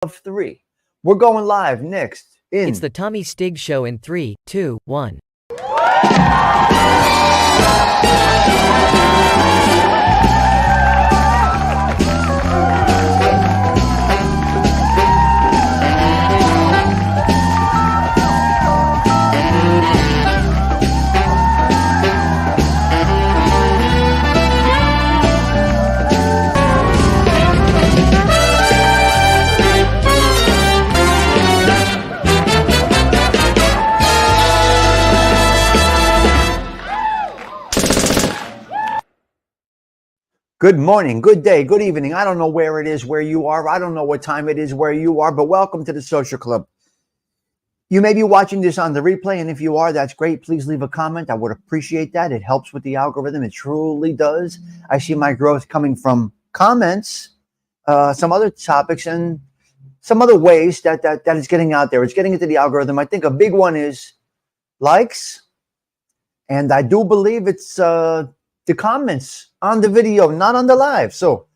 of three. We're going live next It's in the Tommy Stig Show in 3, 2, 1. Good morning, good day, good evening. I don't know where it is where you are. I don't know what time it is where you are, but welcome to the Social Club. You may be watching this on the replay, and if you are, that's great. Please leave a comment. I would appreciate that. It helps with the algorithm. It truly does. I see my growth coming from comments, some other topics, and some other ways that is getting out there. It's getting into the algorithm. I think a big one is likes, and I do believe it's the comments on the video, not on the live. So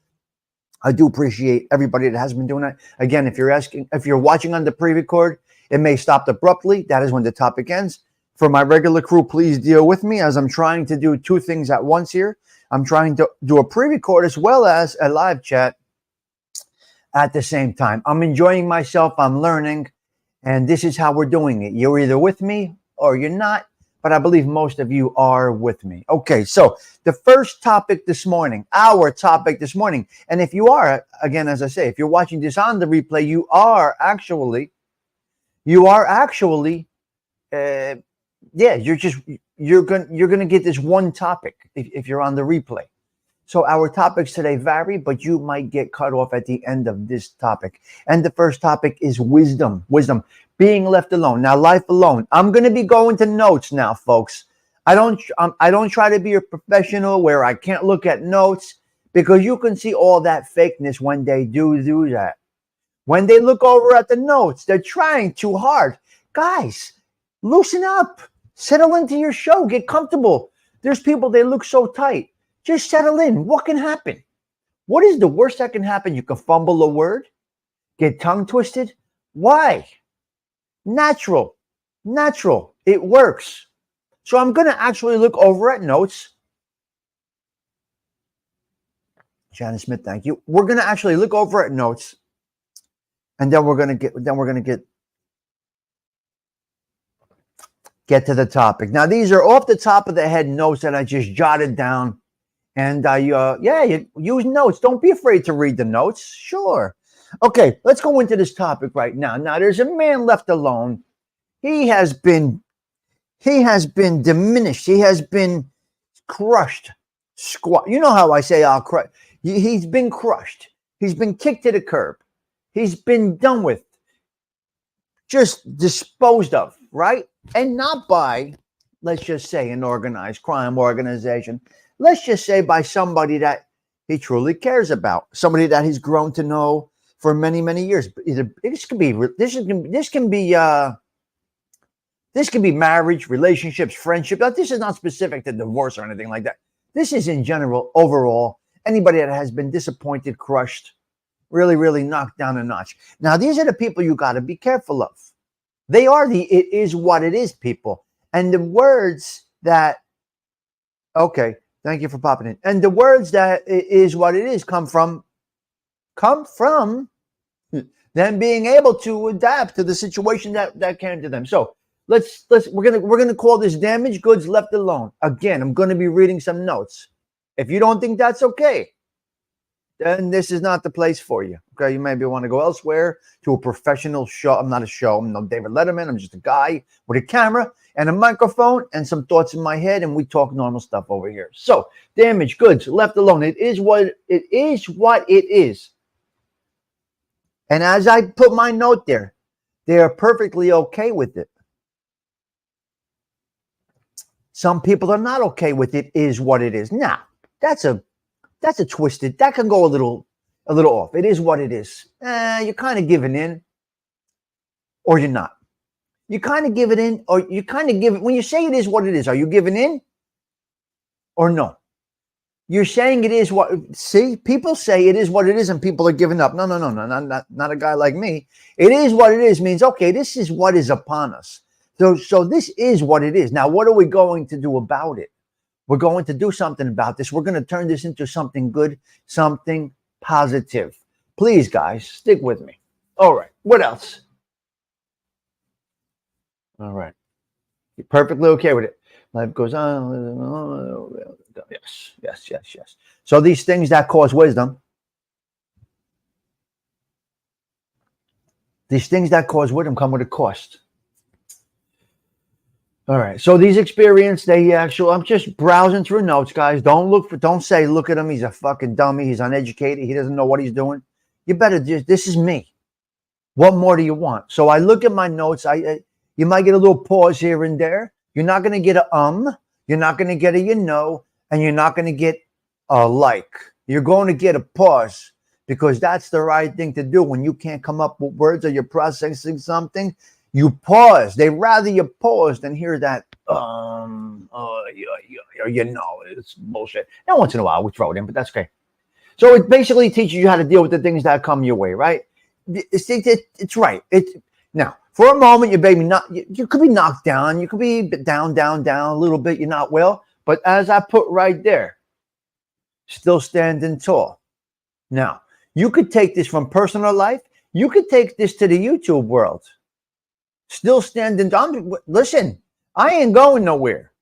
I do appreciate everybody that has been doing that. Again, if you're watching on the pre-record, it may stop abruptly. That is when the topic ends. For my regular crew, please deal with me as I'm trying to do two things at once here. I'm trying to do a pre-record as well as a live chat at the same time. I'm enjoying myself. I'm learning. And this is how we're doing it. You're either with me or you're not. But I believe most of you are with me. Okay, so the first topic this morning, our topic this morning, and if you are, again, as I say, if you're watching this on the replay, you're actually, you're gonna get this one topic if you're on the replay. So our topics today vary, but you might get cut off at the end of this topic. And the first topic is wisdom. Wisdom, being left alone. Now, life alone. I'm going to be going to notes now, folks. I don't try to be a professional where I can't look at notes, because you can see all that fakeness when they do that. When they look over at the notes, they're trying too hard. Guys, loosen up. Settle into your show. Get comfortable. There's people, they look so tight. Just settle in. What can happen? What is the worst that can happen? You can fumble a word, get tongue twisted. Why? Natural. It works. So I'm going to actually look over at notes. Janice Smith, thank you. We're going to actually look over at notes, and then we're going to get to the topic. Now, these are off the top of the head notes that I just jotted down. And you use notes. Don't be afraid to read the notes. Sure. Okay, let's go into this topic right now. Now, there's a man left alone. He has been diminished. He has been crushed. You know how I say I'll crush. He's been crushed. He's been kicked to the curb. He's been done with. Just disposed of, right? And not by, let's just say, an organized crime organization. Let's just say by somebody that he truly cares about, somebody that he's grown to know for many, many years. This can be marriage, relationships, friendship. This is not specific to divorce or anything like that. This is in general, overall, anybody that has been disappointed, crushed, really, really knocked down a notch. Now, these are the people you got to be careful of. They are the it is what it is people. And the words that, okay, thank you for popping in. And the words that it is what it is come from them being able to adapt to the situation that came to them. So we're gonna call this damaged goods left alone. Again, I'm gonna be reading some notes. If you don't think that's okay, then this is not the place for you. Okay, you maybe want to go elsewhere to a professional show. I'm not a show. I'm no David Letterman. I'm just a guy with a camera and a microphone and some thoughts in my head, and we talk normal stuff over here. So, damaged goods left alone. It is what it is. And as I put my note there, they are perfectly okay with it. Some people are not okay with it. Is what it is. Now, that's a twisted. That can go a little off. It is what it is. You're kind of giving in, or you're not. You kind of give it in, or you kind of give it. When you say it is what it is, are you giving in or no? You're saying it is what, see, people say it is what it is and people are giving up. No, not a guy like me. It is what it is means, okay, this is what is upon us. So this is what it is. Now, what are we going to do about it? We're going to do something about this. We're going to turn this into something good, something positive. Please, guys, stick with me. All right. What else? All right. You're perfectly okay with it. Life goes on. Yes. So these things that cause wisdom, come with a cost. All right. So these experience, I'm just browsing through notes, guys. Don't say, look at him. He's a fucking dummy. He's uneducated. He doesn't know what he's doing. You better this is me. What more do you want? So I look at my notes. You might get a little pause here and there. You're not going to get a you're not going to get a and you're not going to get a like. You're going to get a pause because that's the right thing to do when you can't come up with words or you're processing something. You pause. They'd rather you pause than hear that, it's bullshit. Now, once in a while, we throw it in, but that's okay. So it basically teaches you how to deal with the things that come your way, right? It's right. Now, for a moment, you could be knocked down. You could be down a little bit. You're not well. But as I put right there, still standing tall. Now, you could take this from personal life. You could take this to the YouTube world. Still standing tall. Listen, I ain't going nowhere.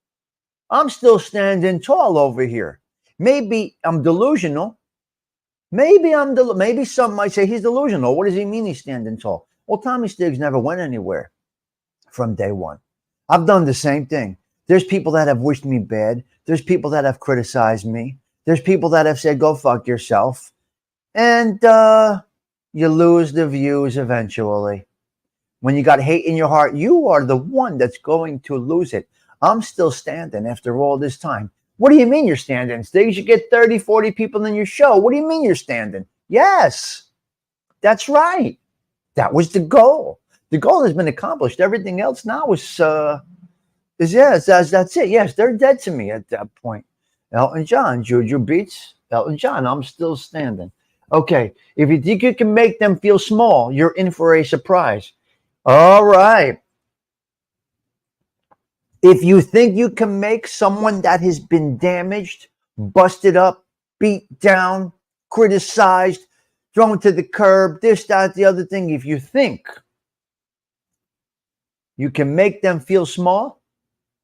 I'm still standing tall over here. Maybe I'm delusional. Maybe some might say he's delusional. What does he mean he's standing tall? Well, Tommy Stiggs never went anywhere from day one. I've done the same thing. There's people that have wished me bad. There's people that have criticized me. There's people that have said, go fuck yourself. And you lose the views eventually. When you got hate in your heart, you are the one that's going to lose it. I'm still standing after all this time. What do you mean you're standing? Stiggs, you get 30, 40 people in your show. What do you mean you're standing? Yes, that's right. That was the goal. The goal has been accomplished. Everything else now is that's it. Yes, they're dead to me at that point. Elton John, Juju Beats, Elton John, I'm still standing. Okay, if you think you can make them feel small, you're in for a surprise. All right. If you think you can make someone that has been damaged, busted up, beat down, criticized, thrown to the curb, this, that, the other thing, if you think you can make them feel small,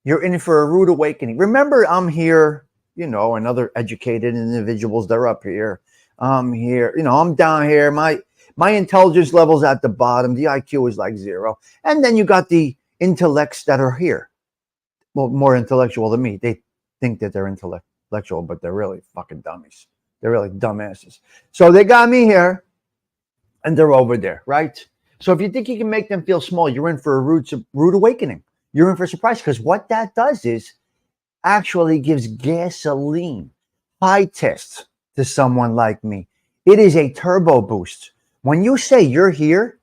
you're in for a rude awakening. Remember, I'm here, and other educated individuals, they're up here. I'm here, I'm down here. My intelligence level's at the bottom. The IQ is like 0. And then you got the intellects that are here. Well, more intellectual than me. They think that they're intellectual, but they're really fucking dummies. They're really dumbasses. So they got me here and they're over there, right? So if you think you can make them feel small, you're in for a rude awakening. You're in for a surprise because what that does is actually gives gasoline, high test to someone like me. It is a turbo boost. When you say you're here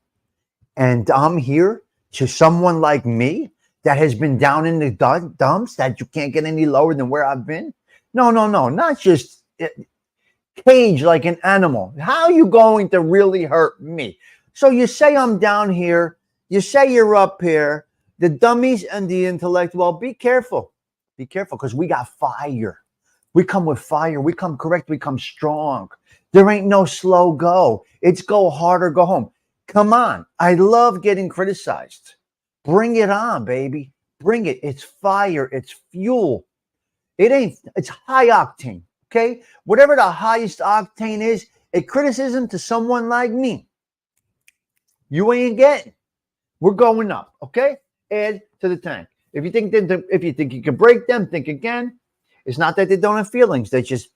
and I'm here to someone like me that has been down in the dumps, that you can't get any lower than where I've been. No, not just cage like an animal. How are you going to really hurt me? So you say I'm down here. You say you're up here. The dummies and the intellect. Well, be careful. Be careful because we got fire. We come with fire. We come correct. We come strong. There ain't no slow go. It's go hard or go home. Come on. I love getting criticized. Bring it on, baby. Bring it. It's fire. It's fuel. It's high octane. Okay. Whatever the highest octane is, a criticism to someone like me, you ain't getting. We're going up. Okay. Add to the tank. If you think you can break them, think again. It's not that they don't have feelings. They just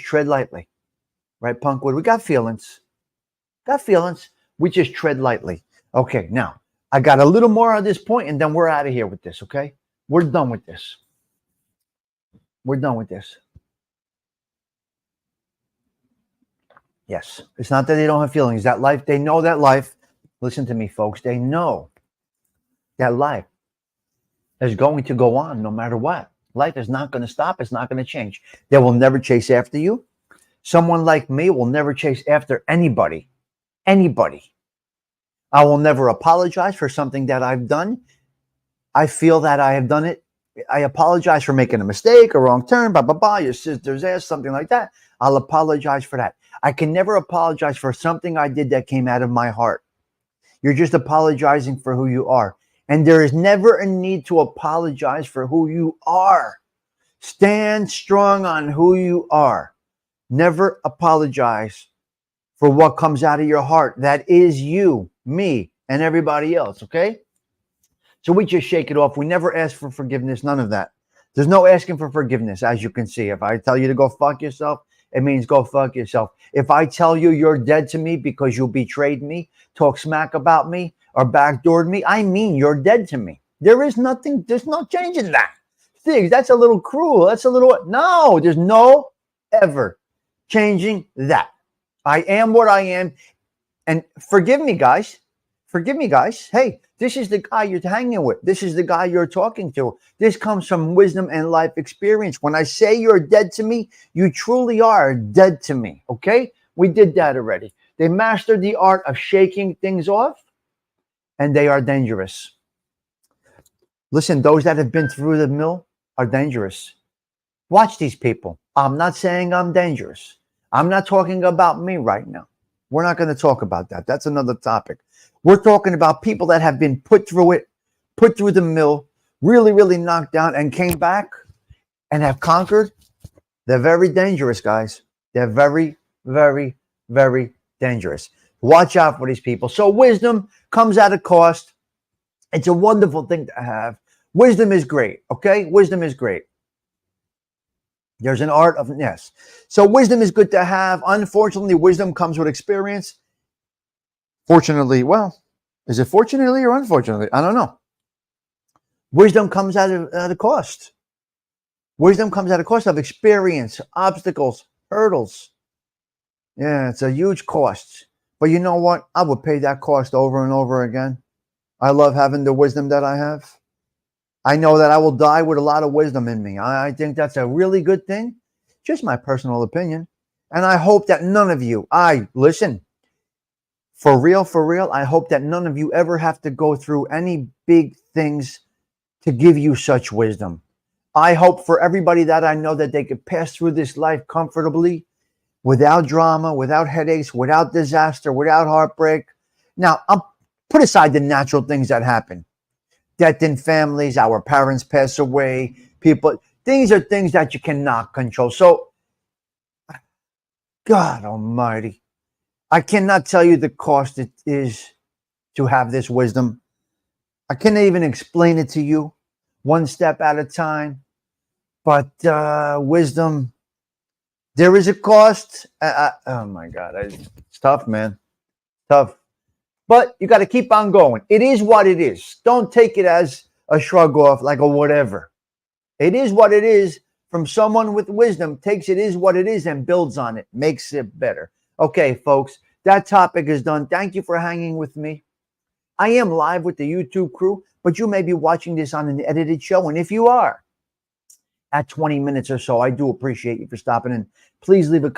tread lightly. Right, Punkwood? We got feelings. We just tread lightly. Okay, now, I got a little more on this point, and then we're out of here with this, okay? We're done with this. Yes, it's not that they don't have feelings. That life, they know that life. Listen to me, folks. They know that life is going to go on no matter what. Life is not going to stop. It's not going to change. They will never chase after you. Someone like me will never chase after anybody. Anybody. I will never apologize for something that I've done. I feel that I have done it. I apologize for making a mistake, a wrong turn, your sister's ass, something like that. I'll apologize for that. I can never apologize for something I did that came out of my heart. You're just apologizing for who you are. And there is never a need to apologize for who you are. Stand strong on who you are. Never apologize for what comes out of your heart. That is you, me, and everybody else, okay? So we just shake it off. We never ask for forgiveness, none of that. There's no asking for forgiveness, as you can see. If I tell you to go fuck yourself, it means go fuck yourself. If I tell you you're dead to me because you betrayed me, talk smack about me, or backdoored me, I mean you're dead to me. There's no changing that. Things, that's a little cruel. No, there's no ever changing that. I am what I am. And forgive me, guys. Hey, this is the guy you're hanging with. This is the guy you're talking to. This comes from wisdom and life experience. When I say you're dead to me, you truly are dead to me. Okay? We did that already. They mastered the art of shaking things off, and they are dangerous. Listen, those that have been through the mill are dangerous. Watch these people. I'm not saying I'm dangerous. I'm not talking about me right now. We're not going to talk about that. That's another topic. We're talking about people that have been put through it, put through the mill, really, really knocked down and came back and have conquered. They're very dangerous, guys. They're very, very, very dangerous. Watch out for these people. So wisdom comes at a cost. It's a wonderful thing to have. Wisdom is great, okay? Wisdom is great. There's an art of, yes. So wisdom is good to have. Unfortunately, wisdom comes with experience. Fortunately, well, is it fortunately or unfortunately? I don't know. Wisdom comes at a cost. Wisdom comes at a cost of experience, obstacles, hurdles. Yeah, it's a huge cost. But you know what? I would pay that cost over and over again. I love having the wisdom that I have. I know that I will die with a lot of wisdom in me. I think that's a really good thing. Just my personal opinion. And I hope that none of you, listen, for real, I hope that none of you ever have to go through any big things to give you such wisdom. I hope for everybody that I know that they could pass through this life comfortably, without drama, without headaches, without disaster, without heartbreak. Now, I'll put aside the natural things that happen. Death in families, our parents pass away, people, these are things that you cannot control. So, God almighty, I cannot tell you the cost it is to have this wisdom. I can't even explain it to you one step at a time. But wisdom, there is a cost. Oh my God, it's tough, man. Tough. But you got to keep on going. It is what it is. Don't take it as a shrug off, like a whatever. It is what it is. From someone with wisdom, takes it is what it is and builds on it, makes it better. Okay, folks, that topic is done. Thank you for hanging with me. I am live with the YouTube crew, but you may be watching this on an edited show. And if you are at 20 minutes or so, I do appreciate you for stopping in. Please leave a